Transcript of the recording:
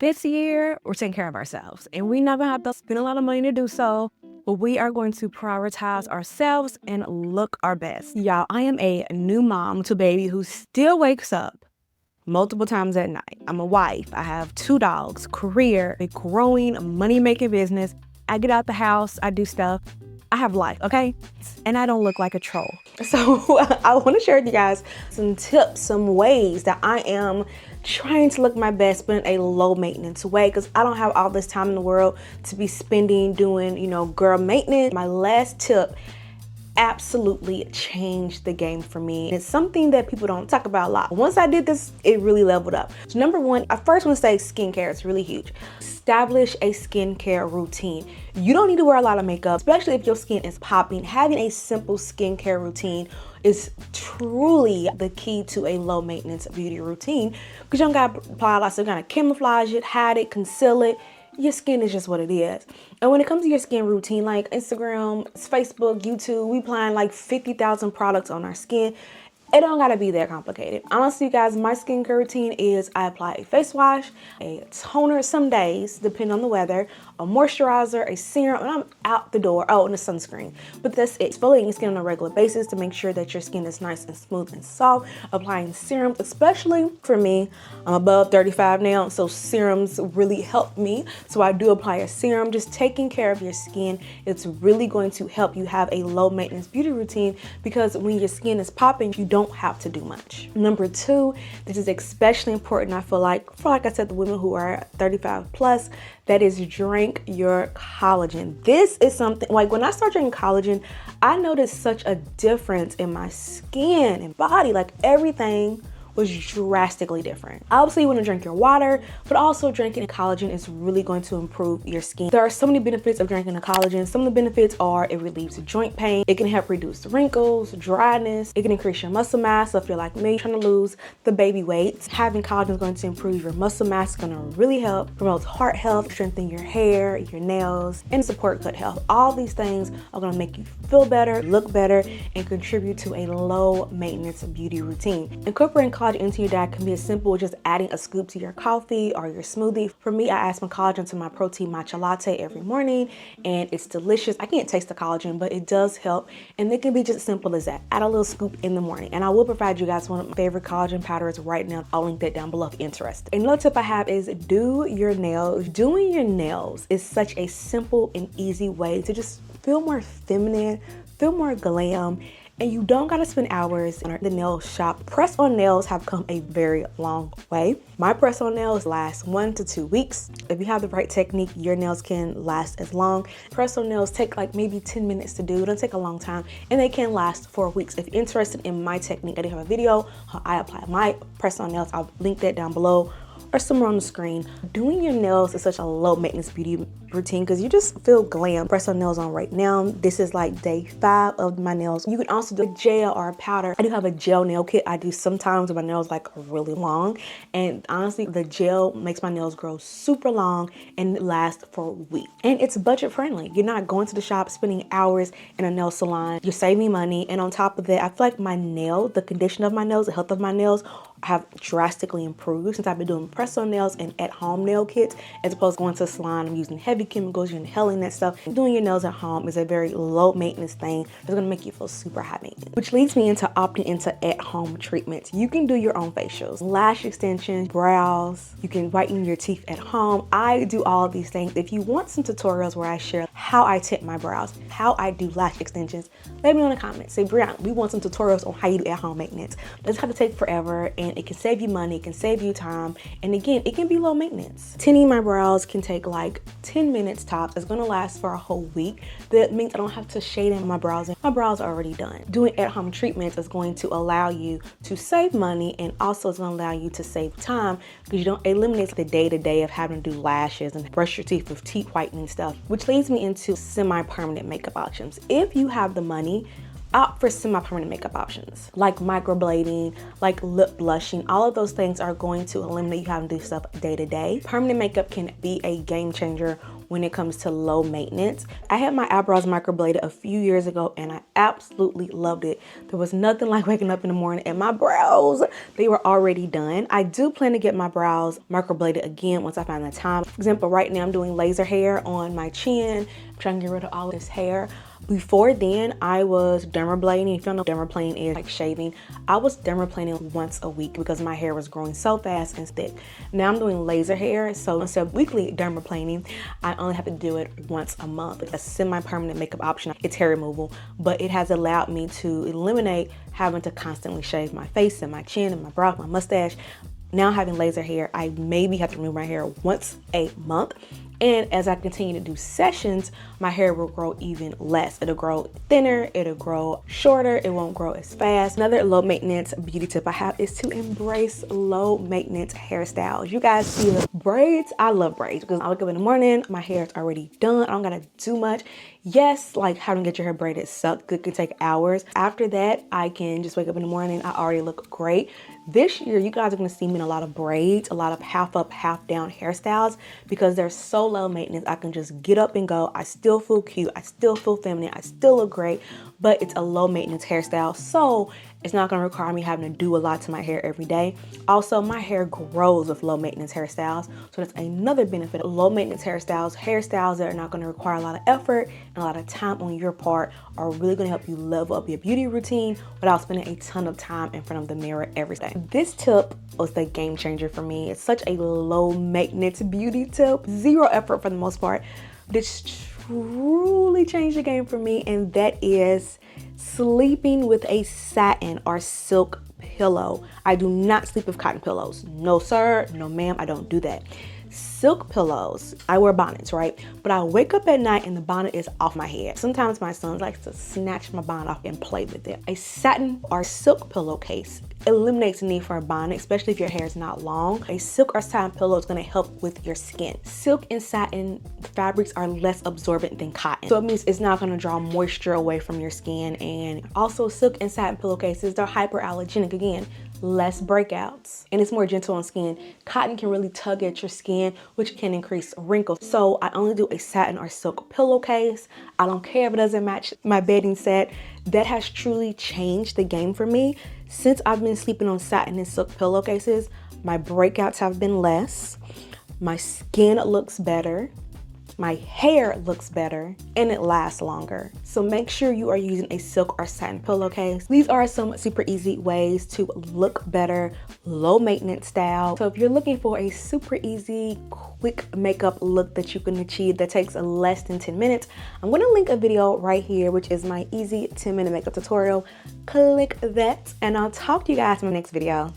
This year, we're taking care of ourselves, and we're not gonna have to spend a lot of money to do so, but we are going to prioritize ourselves and look our best. Y'all, I am a new mom to a baby who still wakes up multiple times at night. I'm a wife. I have 2 dogs, career, a growing money-making business. I get out the house, I do stuff. I have life, okay? And I don't look like a troll. So I want to share with you guys some tips, some ways that I am trying to look my best, but in a low maintenance way, because I don't have all this time in the world to be spending doing, girl maintenance. My last tip absolutely changed the game for me. It's something that people don't talk about a lot. Once I did this, it really leveled up. So number one, I first want to say skincare is really huge. Establish a skincare routine. You don't need to wear a lot of makeup, especially if your skin is popping. Having a simple skincare routine is truly the key to a low maintenance beauty routine, because you don't gotta apply a lot of stuff. You gotta camouflage it, hide it, conceal it. Your skin is just what it is. And when it comes to your skin routine, like Instagram, Facebook, YouTube, we applying like 50,000 products on our skin. It don't gotta be that complicated. Honestly, you guys, my skincare routine is I apply a face wash, a toner some days, depending on the weather, a moisturizer, a serum, and I'm out the door. Oh, and a sunscreen. But that's it. Exfoliating your skin on a regular basis to make sure that your skin is nice and smooth and soft. Applying serums, especially for me, I'm above 35 now, so serums really help me. So I do apply a serum. Just taking care of your skin, it's really going to help you have a low maintenance beauty routine, because when your skin is popping, you don't have to do much. Number two, this is especially important, I feel like, for like I said, the women who are 35 plus, that is drink your collagen. This is something, like when I started drinking collagen, I noticed such a difference in my skin and body, like everything was drastically different. Obviously, you want to drink your water, but also drinking collagen is really going to improve your skin. There are so many benefits of drinking the collagen. Some of the benefits are it relieves joint pain, it can help reduce wrinkles, dryness, it can increase your muscle mass. So if you're like me, trying to lose the baby weight, having collagen is going to improve your muscle mass. It's going to really help promote heart health, strengthen your hair, your nails, and support gut health. All these things are going to make you feel better, look better, and contribute to a low maintenance beauty routine. Incorporating collagen into your diet can be as simple as just adding a scoop to your coffee or your smoothie. For me, I add some collagen to my protein matcha latte every morning, and it's delicious. I can't taste the collagen, but it does help, and it can be just as simple as that. Add a little scoop in the morning, and I will provide you guys one of my favorite collagen powders right now. I'll link that down below if you're interested. Another tip I have is do your nails. Doing your nails is such a simple and easy way to just feel more feminine, feel more glam, and you don't gotta spend hours in the nail shop. Press-on nails have come a very long way. My press-on nails last 1 to 2 weeks. If you have the right technique, your nails can last as long. Press-on nails take like maybe 10 minutes to do. It don't take a long time, and they can last for weeks. If you're interested in my technique, I do have a video how I apply my press-on nails. I'll link that down below or somewhere on the screen. Doing your nails is such a low maintenance beauty routine because you just feel glam. Press on nails on right now. This is like day 5 of my nails. You can also do a gel or a powder. I do have a gel nail kit I do sometimes when my nails like really long, and honestly the gel makes my nails grow super long and last for weeks. And it's budget friendly. You're not going to the shop spending hours in a nail salon. You're saving money, and on top of that, I feel like my nail, the condition of my nails, the health of my nails have drastically improved since I've been doing press-on nails and at-home nail kits, as opposed to going to a salon and using heavy chemicals, you're inhaling that stuff. Doing your nails at home is a very low maintenance thing that's gonna make you feel super high maintenance. Which leads me into opting into at-home treatments. You can do your own facials, lash extensions, brows, you can whiten your teeth at home. I do all of these things. If you want some tutorials where I share how I tint my brows, how I do lash extensions, let me know in the comments. Say, Brianna, we want some tutorials on how you do at-home maintenance. Doesn't have to take forever, and it can save you money, it can save you time, and again, it can be low maintenance. Tinting my brows can take like 10 minutes tops. It's gonna last for a whole week. That means I don't have to shade in my brows, and my brows are already done. Doing at-home treatments is going to allow you to save money, and also it's gonna allow you to save time because you don't eliminate the day-to-day of having to do lashes and brush your teeth with teeth whitening stuff, which leads me into semi-permanent makeup options. If you have the money, opt for semi-permanent makeup options like microblading, like lip blushing. All of those things are going to eliminate you having to do stuff day to day. Permanent makeup can be a game changer when it comes to low maintenance. I had my eyebrows microbladed a few years ago and I absolutely loved it. There was nothing like waking up in the morning and my brows, they were already done. I do plan to get my brows microbladed again once I find the time. For example, right now I'm doing laser hair on my chin. I'm trying to get rid of all of this hair. Before then, I was dermaplaning. If you don't know, dermaplaning is like shaving. I was dermaplaning once a week because my hair was growing so fast and thick. Now I'm doing laser hair, so instead of weekly dermaplaning, I only have to do it once a month. It's a semi-permanent makeup option. It's hair removal, but it has allowed me to eliminate having to constantly shave my face and my chin and my brow, my mustache. Now having laser hair, I maybe have to remove my hair once a month. And as I continue to do sessions, my hair will grow even less. It'll grow thinner, it'll grow shorter, it won't grow as fast. Another low maintenance beauty tip I have is to embrace low maintenance hairstyles. You guys see the braids? I love braids because I wake up in the morning, my hair is already done. I don't gotta do much. Yes, like having to get your hair braided sucks. It can take hours. After that, I can just wake up in the morning, I already look great. This year, you guys are gonna see me in a lot of braids, a lot of half up, half down hairstyles because they're so low maintenance. I can just get up and go. I still feel cute. I still feel feminine. I still look great, but it's a low maintenance hairstyle. So it's not gonna require me having to do a lot to my hair every day. Also, my hair grows with low maintenance hairstyles. So that's another benefit of low maintenance hairstyles. Hairstyles that are not gonna require a lot of effort and a lot of time on your part are really gonna help you level up your beauty routine without spending a ton of time in front of the mirror every day. This tip was the game changer for me. It's such a low maintenance beauty tip, zero effort for the most part. This truly changed the game for me, and that is sleeping with a satin or silk pillow. I do not sleep with cotton pillows. No sir, no ma'am, I don't do that. Silk pillows, I wear bonnets, right? But I wake up at night and the bonnet is off my head. Sometimes my son likes to snatch my bonnet off and play with it. A satin or silk pillowcase eliminates the need for a bonnet, especially if your hair is not long. A silk or satin pillow is gonna help with your skin. Silk and satin fabrics are less absorbent than cotton. So it means it's not gonna draw moisture away from your skin. And also silk and satin pillowcases, they're hyperallergenic again. Less breakouts, and it's more gentle on skin. Cotton can really tug at your skin, which can increase wrinkles. So I only do a satin or silk pillowcase. I don't care if it doesn't match my bedding set. That has truly changed the game for me. Since I've been sleeping on satin and silk pillowcases, my breakouts have been less. My skin looks better. My hair looks better and it lasts longer. So make sure you are using a silk or satin pillowcase. These are some super easy ways to look better, low maintenance style. So if you're looking for a super easy, quick makeup look that you can achieve that takes less than 10 minutes, I'm gonna link a video right here, which is my easy 10-minute makeup tutorial. Click that and I'll talk to you guys in my next video.